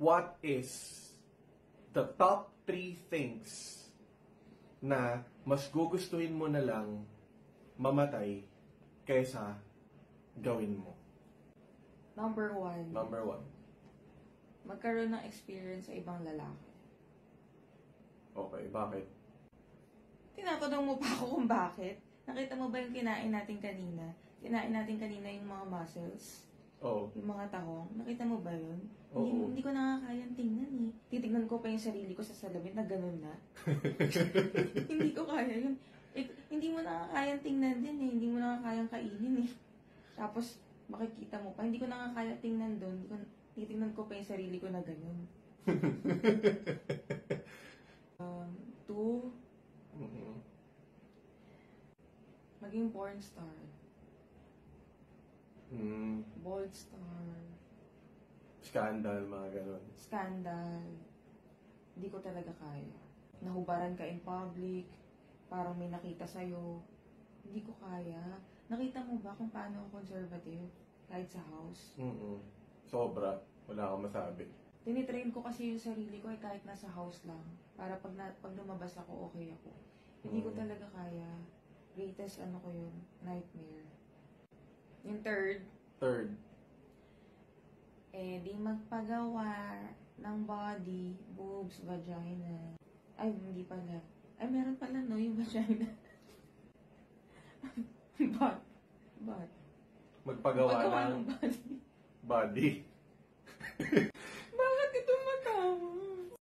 what is the top 3 things na mas gugustuhin mo na lang mamatay kaysa gawin mo? Number 1. Number 1. Magkaroon ng experience sa ibang lalaki. Okay, bakit? Tinatanong mo pa ako kung bakit? Nakita mo ba yung kinain natin kanina? Kinain natin kanina yung mga mussels. Oo. Yung mga tahong. Nakita mo ba yun? Oo. Hindi ko nakakayang tingnan eh. Titignan ko pa yung sarili ko sa salamin na ganun na. Hindi ko kaya yun. Eh, hindi mo nakakayang tingnan din eh. Hindi mo nakakayang kainin eh. Tapos, makikita mo pa. Hindi ko nakakaya tingnan doon. Titignan ko pa yung sarili ko na ganun. 2, maging porn star. Bold star. Scandal, mga ganun. Scandal. Hindi ko talaga kaya. Nahubaran ka in public. Parang may nakita sa'yo. Hindi ko kaya. Nakita mo ba kung paano ako conservative? Kahit sa house? Sobra. Wala akong masabi. Tinitrain ko kasi yung sarili ko kahit nasa house lang. Para pag lumabas ako, okay ako. Hindi ko talaga kaya. Greatest ano ko yun, nightmare. Yung third, di magpagawa ng body, boobs, vagina. Ay, hindi pala. Ay, meron pala no, yung vagina. But. Magpagawa ng ng body. body.